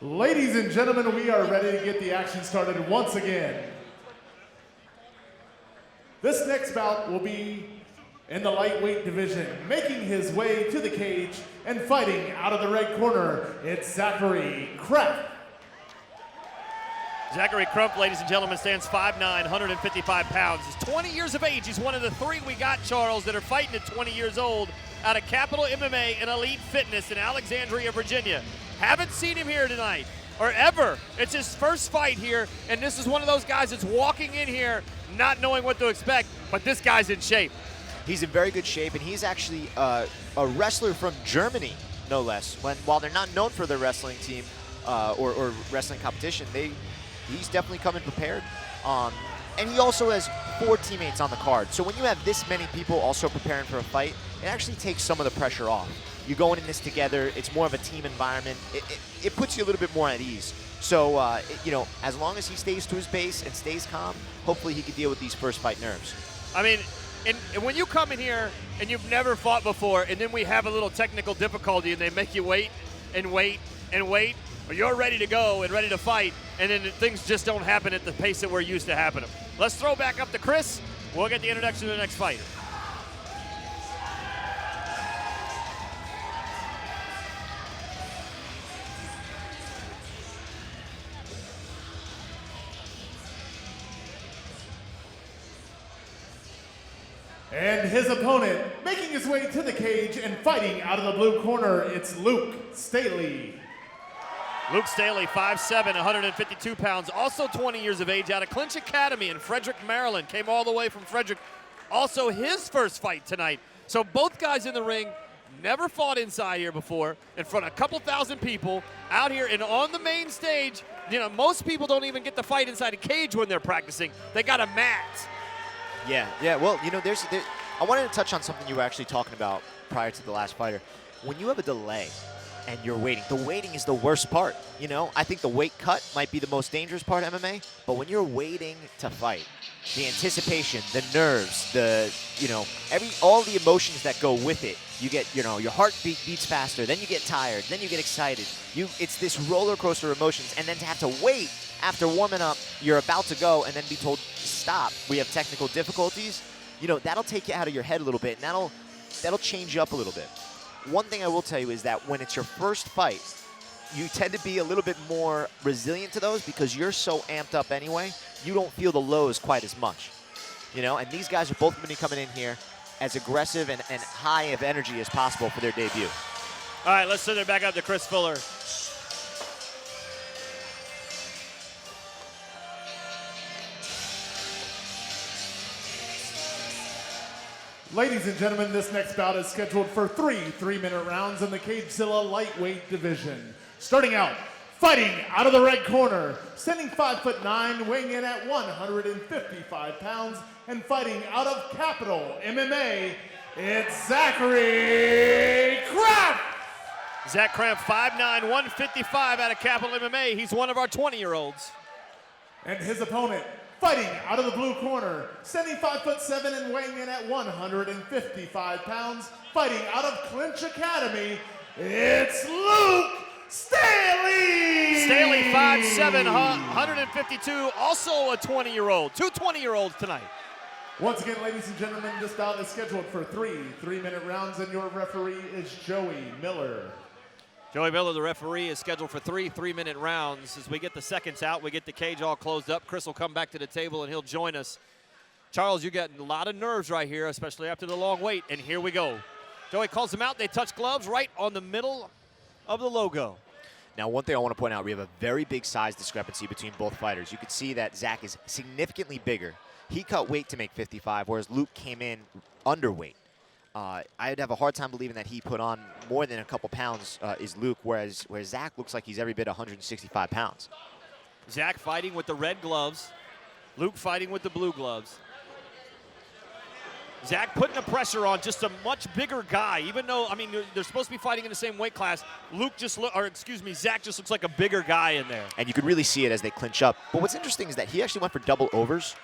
Ladies and gentlemen, we are ready to get the action started once again. This next bout will be in the lightweight division. Making his way to the cage and fighting out of the red corner, it's Zachary Krapf. Zachary Krapf, ladies and gentlemen, stands 5'9", 155 pounds. He's 20 years of age. He's one of the three we got, Charles, that are fighting at 20 years old out of Capital MMA and Elite Fitness in Alexandria, Virginia. Haven't seen him here tonight, or ever. It's his first fight here, and this is one of those guys that's walking in here not knowing what to expect, but this guy's in shape. He's in very good shape, and he's actually a wrestler from Germany, no less. While they're not known for their wrestling team or wrestling competition, he's definitely coming prepared. And he also has 4 teammates on the card. So when you have this many people also preparing for a fight, it actually takes some of the pressure off. You're going in this together. It's more of a team environment. It puts you a little bit more at ease. So, as long as he stays to his base and stays calm, hopefully he can deal with these first fight nerves. I mean, and when you come in here and you've never fought before, and then we have a little technical difficulty and they make you wait and wait and wait, or you're ready to go and ready to fight, and then things just don't happen at the pace that we're used to happening. Let's throw back up to Chris. We'll get the introduction to the next fighter. And his opponent, making his way to the cage and fighting out of the blue corner, it's Luke Staley. Luke Staley, 5'7", 152 pounds, also 20 years of age, out of Clinch Academy in Frederick, Maryland. Came all the way from Frederick. Also his first fight tonight. So both guys in the ring, never fought inside here before, in front of a couple thousand people, out here and on the main stage. Most people don't even get to fight inside a cage when they're practicing. They got a mat. Yeah. Well, I wanted to touch on something you were actually talking about prior to the last fighter. When you have a delay and you're waiting, the waiting is the worst part. I think the weight cut might be the most dangerous part of MMA, but when you're waiting to fight, the anticipation, the nerves, all the emotions that go with it, you get, your heartbeat beats faster, then you get tired, then you get excited. It's this roller coaster of emotions, and then to have to wait after warming up, you're about to go, and then be told, stop, we have technical difficulties, that'll take you out of your head a little bit, and that'll change you up a little bit. One thing I will tell you is that when it's your first fight, you tend to be a little bit more resilient to those because you're so amped up anyway, you don't feel the lows quite as much. And these guys are both going to be coming in here as aggressive and high of energy as possible for their debut. All right, let's send it back up to Chris Fuller. Ladies and gentlemen, this next bout is scheduled for 3 3-minute rounds in the CageZilla lightweight division. Starting out, fighting out of the red corner, standing 5'9", weighing in at 155 pounds, and fighting out of Capital MMA, it's Zachary Krapf. Zach Krapf, 5'9", 155 out of Capital MMA. He's one of our 20-year-olds. And his opponent, fighting out of the blue corner, standing 5'7" and weighing in at 155 pounds, fighting out of Clinch Academy, it's Luke Staley! Staley, 5'7", 152, also a 20-year-old. 2 20-year-olds tonight. Once again, ladies and gentlemen, this bout is scheduled for 3 3-minute rounds, and your referee is Joey Miller. Joey Miller, the referee, is scheduled for 3 3-minute rounds. As we get the seconds out, we get the cage all closed up. Chris will come back to the table, and he'll join us. Charles, you got a lot of nerves right here, especially after the long wait, and here we go. Joey calls them out. They touch gloves right on the middle of the logo. Now, one thing I want to point out, we have a very big size discrepancy between both fighters. You can see that Zach is significantly bigger. He cut weight to make 55, whereas Luke came in underweight. I'd have a hard time believing that he put on more than a couple pounds is Luke, whereas Zach looks like he's every bit 165 pounds. Zach fighting with the red gloves. Luke fighting with the blue gloves. Zach putting the pressure on just a much bigger guy, even though, they're supposed to be fighting in the same weight class. Zach just looks like a bigger guy in there. And you could really see it as they clinch up. But what's interesting is that he actually went for double overs.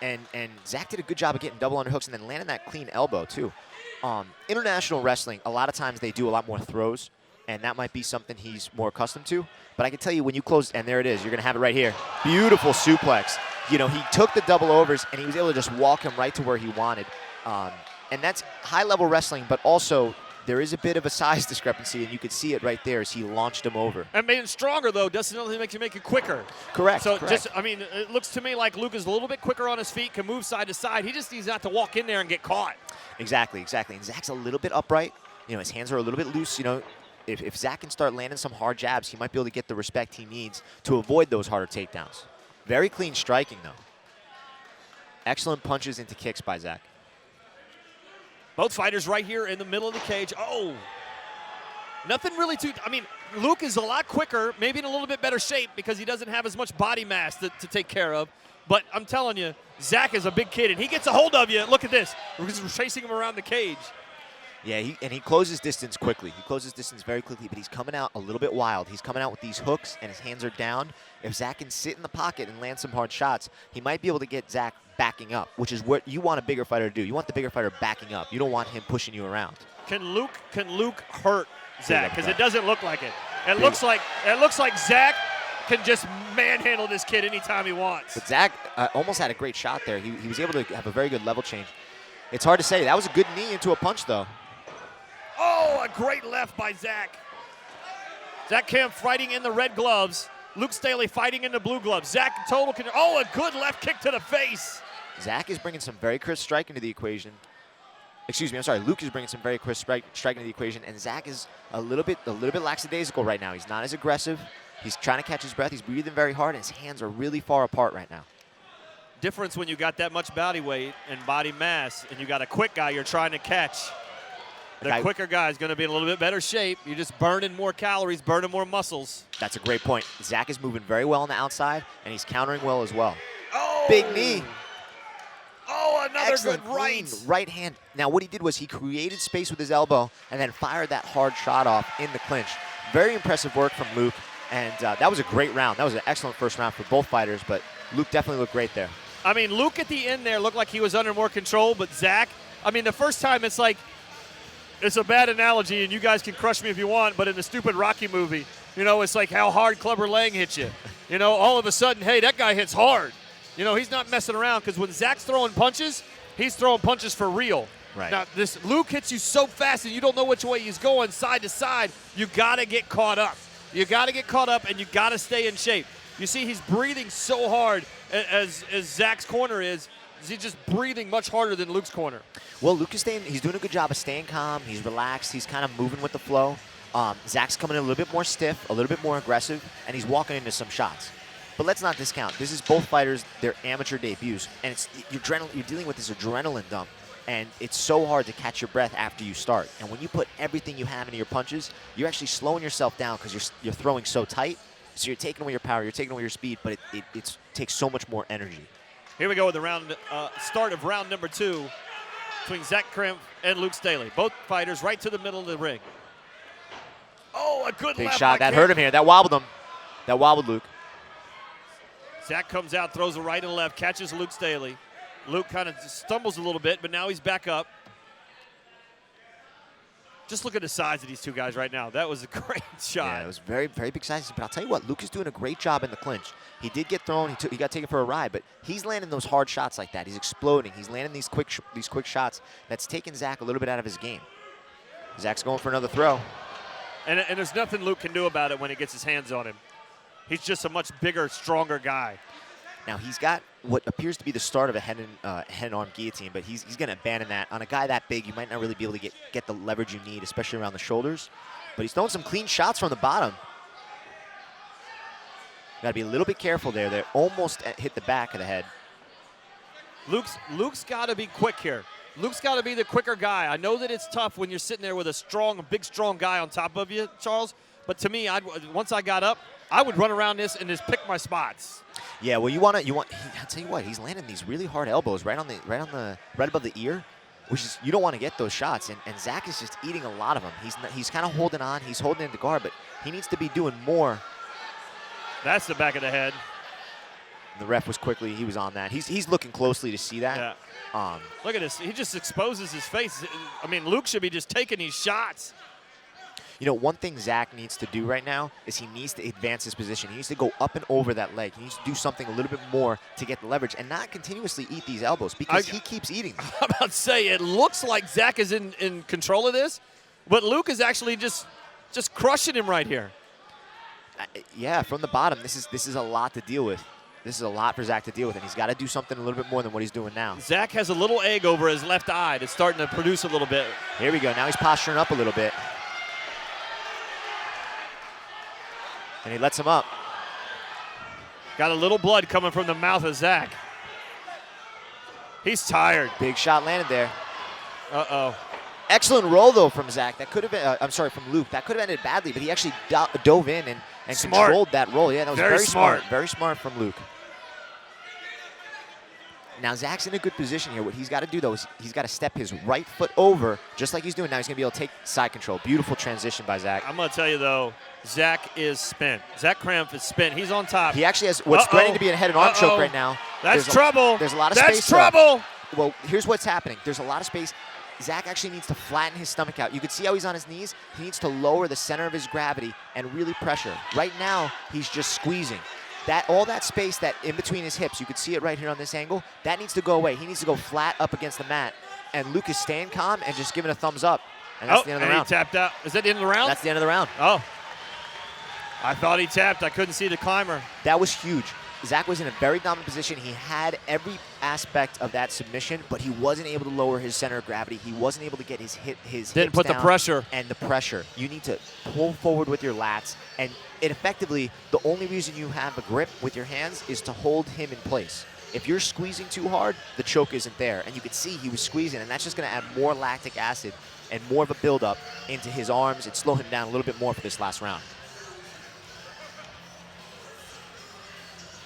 And Zach did a good job of getting double underhooks and then landing that clean elbow, too. International wrestling, a lot of times they do a lot more throws. and that might be something he's more accustomed to. But I can tell you when you close, and there it is, you're going to have it right here. Beautiful suplex. You know, he took the double overs, and he was able to just walk him right to where he wanted. And that's high-level wrestling, but also there is a bit of a size discrepancy, and you could see it right there as he launched him over. And made it stronger, though, doesn't only make you quicker. Correct. So correct. I mean, it looks to me like Luke is a little bit quicker on his feet, can move side to side. He just needs not to walk in there and get caught. Exactly. And Zach's a little bit upright. You know, his hands are a little bit loose. You know, if Zach can start landing some hard jabs, he might be able to get the respect he needs to avoid those harder takedowns. Very clean striking, though. Excellent punches into kicks by Zach. Both fighters right here in the middle of the cage. Oh, nothing really too, I mean, Luke is a lot quicker, maybe in a little bit better shape because he doesn't have as much body mass to take care of. But I'm telling you, Zach is a big kid, and he gets a hold of you. Look at this. We're just chasing him around the cage. Yeah, he closes distance quickly. He closes distance very quickly, but he's coming out a little bit wild. He's coming out with these hooks, and his hands are down. If Zach can sit in the pocket and land some hard shots, he might be able to get Zach backing up, which is what you want a bigger fighter to do. You want the bigger fighter backing up. You don't want him pushing you around. Can Luke hurt Zach? Because it doesn't look like it. It looks like Zach can just manhandle this kid anytime he wants. But Zach almost had a great shot there. He was able to have a very good level change. It's hard to say. That was a good knee into a punch, though. Oh, a great left by Zach. Zach Krapf fighting in the red gloves. Luke Staley fighting in the blue gloves. Zach total control. Oh, a good left kick to the face. Zach is bringing some very crisp striking to the equation. Excuse me, I'm sorry. Luke is bringing some very crisp striking to the equation, and Zach is a little bit lackadaisical right now. He's not as aggressive. He's trying to catch his breath. He's breathing very hard, and his hands are really far apart right now. Difference when you got that much body weight and body mass, and you got a quick guy you're trying to catch. The quicker guy is going to be in a little bit better shape. You're just burning more calories, burning more muscles. That's a great point. Zach is moving very well on the outside, and he's countering well as well. Oh! Big knee. Oh, another Excellent good right. Right hand. Now, what he did was he created space with his elbow and then fired that hard shot off in the clinch. Very impressive work from Luke, and that was a great round. That was an excellent first round for both fighters, but Luke definitely looked great there. I mean, Luke at the end there looked like he was under more control, but Zach, I mean, the first time it's like, it's a bad analogy, and you guys can crush me if you want, but in the stupid Rocky movie, you know, it's like how hard Clubber Lang hits you. You know, all of a sudden, hey, that guy hits hard. You know, he's not messing around, because when Zach's throwing punches, he's throwing punches for real. Right. Now, this Luke hits you so fast, and you don't know which way he's going, side to side. You got to get caught up. You got to get caught up, and you got to stay in shape. You see, he's breathing so hard as Zach's corner is. He's just breathing much harder than Luke's corner. Well, Luke is he's doing a good job of staying calm. He's relaxed. He's kind of moving with the flow. Zach's coming in a little bit more stiff, a little bit more aggressive, and he's walking into some shots. But let's not discount. This is both fighters, their amateur debuts, and you're dealing with this adrenaline dump, and it's so hard to catch your breath after you start. And when you put everything you have into your punches, you're actually slowing yourself down because you're throwing so tight. So you're taking away your power, you're taking away your speed, but it takes so much more energy. Here we go with the start of round number 2 between Zach Krapf and Luke Staley. Both fighters right to the middle of the ring. Oh, a good Big left shot. by That hurt him here. That wobbled him. That wobbled Luke. Zach comes out, throws a right and left, catches Luke Staley. Luke kind of stumbles a little bit, but now he's back up. Just look at the size of these two guys right now. That was a great shot. Yeah, it was very, very big sizes. But I'll tell you what, Luke is doing a great job in the clinch. He did get thrown. He got taken for a ride, but he's landing those hard shots like that. He's exploding. He's landing these quick shots. That's taken Zach a little bit out of his game. Zach's going for another throw. And there's nothing Luke can do about it when he gets his hands on him. He's just a much bigger, stronger guy. Now, he's got what appears to be the start of a head and arm guillotine, but he's going to abandon that. On a guy that big, you might not really be able to get the leverage you need, especially around the shoulders. But he's throwing some clean shots from the bottom. Got to be a little bit careful there. They almost hit the back of the head. Luke's got to be quick here. Luke's got to be the quicker guy. I know that it's tough when you're sitting there with a big, strong guy on top of you, Charles. But to me, once I got up, I would run around this and just pick my spots. Yeah, well, I'll tell you what, he's landing these really hard elbows right above the ear, which is, you don't want to get those shots. And Zach is just eating a lot of them. He's kind of holding on. He's holding into guard, but he needs to be doing more. That's the back of the head. The ref he was on that. He's looking closely to see that. Yeah. Look at this. He just exposes his face. I mean, Luke should be just taking these shots. You know, one thing Zach needs to do right now is he needs to advance his position. He needs to go up and over that leg. He needs to do something a little bit more to get the leverage and not continuously eat these elbows because he keeps eating them. I'm about to say, it looks like Zach is in control of this, but Luke is actually just crushing him right here. Yeah, from the bottom, this is a lot to deal with. This is a lot for Zach to deal with, and he's got to do something a little bit more than what he's doing now. Zach has a little egg over his left eye that's starting to produce a little bit. Here we go. Now he's posturing up a little bit. And he lets him up. Got a little blood coming from the mouth of Zach. He's tired. Big shot landed there. Uh-oh. Excellent roll, though, from Zach. That could have been, I'm sorry, from Luke. That could have ended badly, but he actually dove in and controlled that roll. Yeah, that was very smart. Very smart from Luke. Now, Zach's in a good position here. What he's got to do, though, is he's got to step his right foot over, just like he's doing now. He's going to be able to take side control. Beautiful transition by Zach. I'm going to tell you, though, Zach is spent. Zach Krapf is spent. He's on top. He actually has what's threatening to be a head and arm choke right now. That's trouble. There's a lot of space. That's trouble. Well, here's what's happening. There's a lot of space. Zach actually needs to flatten his stomach out. You can see how he's on his knees. He needs to lower the center of his gravity and really pressure. Right now, he's just squeezing. All that space that in between his hips, you can see it right here on this angle, that needs to go away. He needs to go flat up against the mat. And Luke is staying calm and just giving a thumbs up. And that's the end of the round. He tapped out. Is that the end of the round? That's the end of the round. Oh. I thought he tapped. I couldn't see the climber. That was huge. Zach was in a very dominant position. He had every aspect of that submission, but he wasn't able to lower his center of gravity. He wasn't able to get his hips Didn't put down the pressure. And the pressure. You need to pull forward with your lats, and it effectively, the only reason you have a grip with your hands is to hold him in place. If you're squeezing too hard, the choke isn't there, and you could see he was squeezing, and that's just going to add more lactic acid and more of a buildup into his arms and slow him down a little bit more for this last round.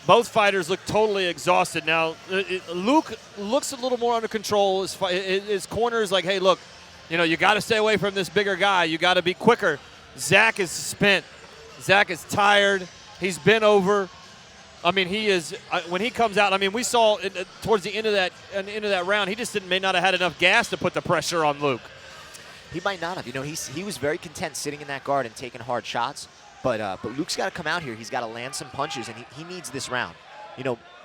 Both fighters look totally exhausted. Now, Luke looks a little more under control. His corner is like, hey, look, you got to stay away from this bigger guy. You got to be quicker. Zach is spent. Zach is tired. He's been over. I mean, he is. When he comes out, I mean, we saw towards the end of that round, he just may not have had enough gas to put the pressure on Luke. He might not have. He was very content sitting in that guard and taking hard shots. But Luke's got to come out here. He's got to land some punches, and he needs this round.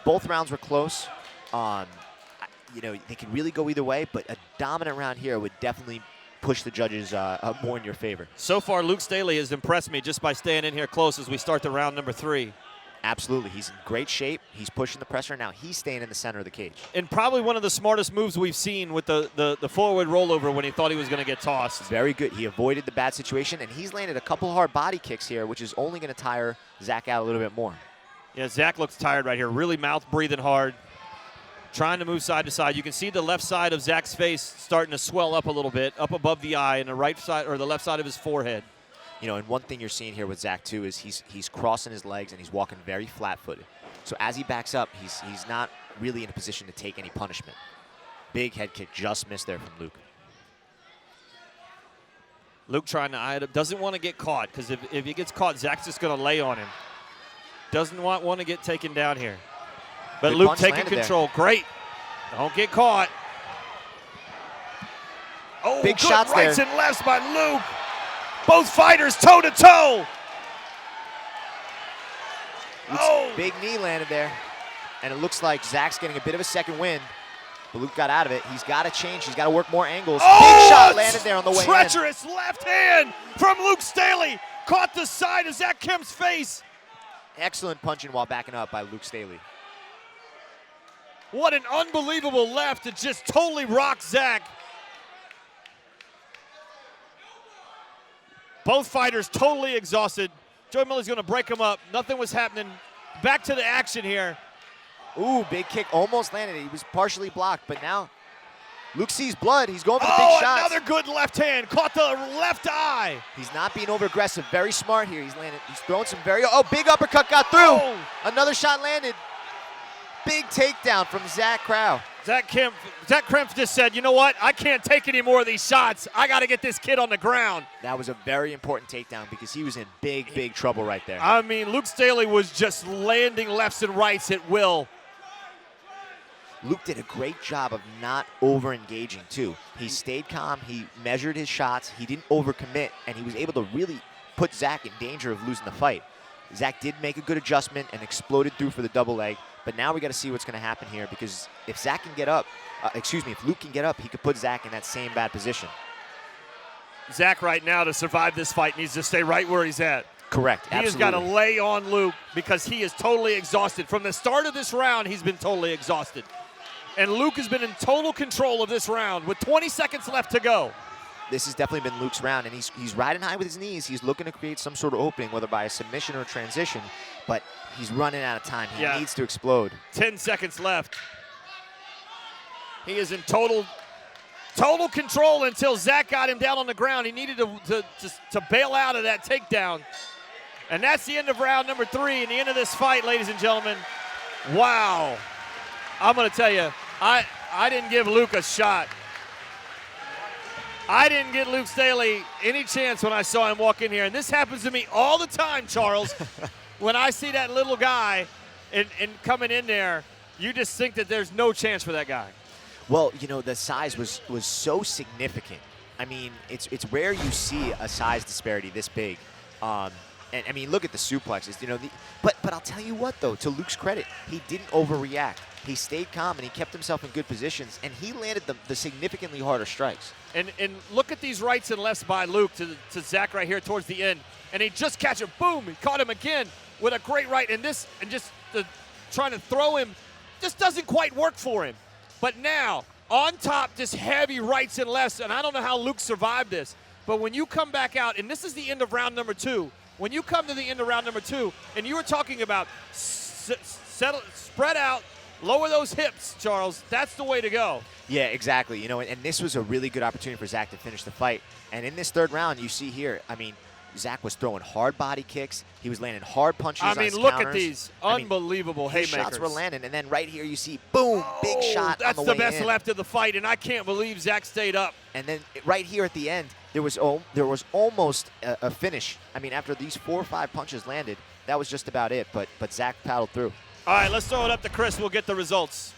Both rounds were close. They could really go either way, but a dominant round here would definitely push the judges more in your favor. So far, Luke Staley has impressed me just by staying in here close as we start the round number 3. Absolutely. He's in great shape. He's pushing the pressure. Now he's staying in the center of the cage. And probably one of the smartest moves we've seen with the forward rollover when he thought he was going to get tossed. Very good. He avoided the bad situation, and he's landed a couple hard body kicks here, which is only going to tire Zach out a little bit more. Yeah, Zach looks tired right here. Really mouth breathing hard, trying to move side to side. You can see the left side of Zach's face starting to swell up a little bit, up above the eye, and the right side or the left side of his forehead. And one thing you're seeing here with Zach, too, is he's crossing his legs and he's walking very flat-footed. So as he backs up, he's not really in a position to take any punishment. Big head kick just missed there from Luke. Luke trying to eye it up. Doesn't want to get caught, because if he gets caught, Zach's just going to lay on him. Doesn't want to get taken down here. But Good Luke taking control. There. Great. Don't get caught. Oh, big good shots rights there. And lefts by Luke. Both fighters toe-to-toe. Big knee landed there. And it looks like Zach's getting a bit of a second wind. But Luke got out of it. He's got to change. He's got to work more angles. Big shot landed there on the way in. Treacherous left hand from Luke Staley. Caught the side of Zach Krapf's face. Excellent punching while backing up by Luke Staley. What an unbelievable left that just totally rocked Zach. Both fighters totally exhausted. Joey Millie's going to break him up. Nothing was happening. Back to the action here. Ooh, big kick almost landed. He was partially blocked, but now Luke sees blood. He's going for the big shots. Another good left hand. Caught the left eye. He's not being over-aggressive. Very smart here. He's throwing some big uppercut got through. Oh. Another shot landed. Big takedown from Zach Krapf. Zach Krapf just said, you know what? I can't take any more of these shots. I got to get this kid on the ground. That was a very important takedown because he was in big trouble right there. I mean, Luke Staley was just landing lefts and rights at will. Luke did a great job of not over-engaging, too. He stayed calm. He measured his shots. He didn't overcommit, and he was able to really put Zach in danger of losing the fight. Zach did make a good adjustment and exploded through for the double leg, but now we got to see what's going to happen here, because if Zach can get up, if Luke can get up, he could put Zach in that same bad position. Zach right now, to survive this fight, needs to stay right where he's at. Correct, He has got to lay on Luke because he is totally exhausted. From the start of this round, he's been totally exhausted. And Luke has been in total control of this round with 20 seconds left to go. This has definitely been Luke's round, and he's riding high with his knees. He's looking to create some sort of opening, whether by a submission or a transition, but he's running out of time. He needs to explode. 10 seconds left. He is in total control until Zach got him down on the ground. He needed to bail out of that takedown. And that's the end of round number 3 and the end of this fight, ladies and gentlemen. Wow. I'm going to tell you, I didn't give Luke a shot. I didn't get Luke Staley any chance when I saw him walk in here. And this happens to me all the time, Charles. When I see that little guy and coming in there, you just think that there's no chance for that guy. Well, you know, the size was so significant. I mean, it's rare you see a size disparity this big. And I mean, look at the suplexes. You know, but I'll tell you what, though, to Luke's credit, he didn't overreact. He stayed calm and he kept himself in good positions, and he landed the significantly harder strikes. And look at these rights and lefts by Luke to Zach right here towards the end, and he just catch him. Boom! He caught him again with a great right, and just trying to throw him just doesn't quite work for him. But now on top, just heavy rights and lefts, and I don't know how Luke survived this. But when you come back out, and this is the end of round number 2. When you come to the end of round number 2, and you were talking about spread out, lower those hips, Charles, that's the way to go. Yeah, exactly. You know, and this was a really good opportunity for Zach to finish the fight. And in this third round, you see here, I mean, Zach was throwing hard body kicks. He was landing hard punches on his look counters. at these unbelievable haymakers. His shots were landing, and then right here you see, boom, big shot that's on the the way best in. left of the fight, and I can't believe Zach stayed up. And then right here at the end, there was almost a finish. I mean, after these 4 or 5 punches landed, that was just about it. But Zach paddled through. All right, let's throw it up to Chris. We'll get the results.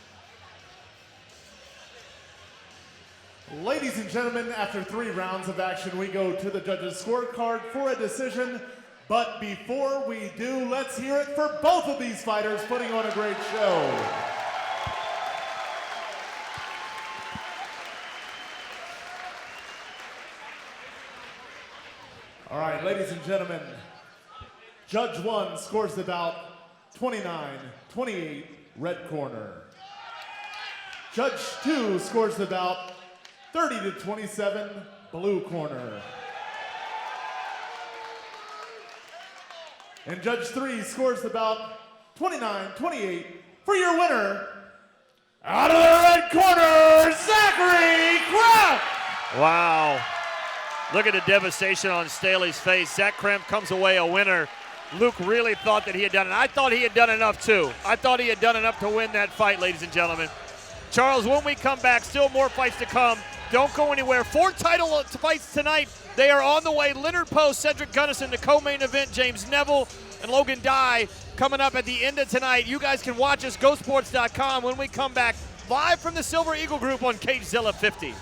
Ladies and gentlemen, after 3 rounds of action, we go to the judges' scorecard for a decision. But before we do, let's hear it for both of these fighters putting on a great show. All right, ladies and gentlemen, Judge 1 scores the bout 29-28, red corner. Judge 2 scores the bout 30-27, blue corner. And Judge 3 scores the bout 29-28 for your winner, out of the red corner, Zachary Krapf! Wow. Look at the devastation on Staley's face. Zach Krapf comes away a winner. Luke really thought that he had done it. I thought he had done enough, too. I thought he had done enough to win that fight, ladies and gentlemen. Charles, when we come back, still more fights to come. Don't go anywhere. 4 title fights tonight. They are on the way. Leonard Post, Cedric Gunnison, the co-main event. James Neville and Logan Dye coming up at the end of tonight. You guys can watch us, GoSports.com, when we come back live from the Silver Eagle Group on CageZilla 50.